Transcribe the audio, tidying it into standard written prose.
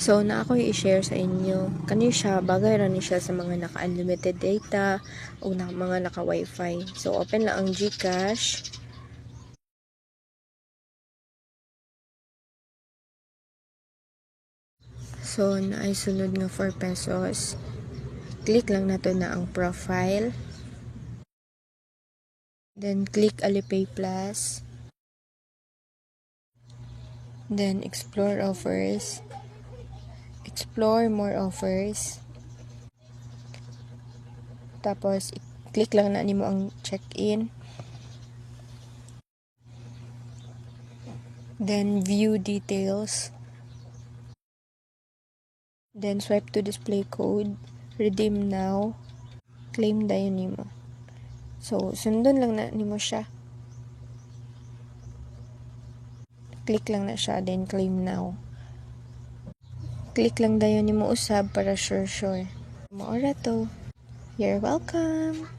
So, na ako i-share sa inyo. Kani siya, bagay ra ni siya sa mga naka-unlimited data o mga naka-wifi. So, open lang ang GCash. So, naay sunod nga 4 pesos. Click lang nato na ang profile. Then, click Alipay Plus. Then, explore offers. Explore more offers. Tapos, click lang na nimo ang check-in. Then, view details. Then, swipe to display code. Redeem now. Claim dayon nimo. So, sundon lang na nimo siya. Click lang na siya, then claim now. Click lang dayon nimo usab para sure. Maora to. You're welcome.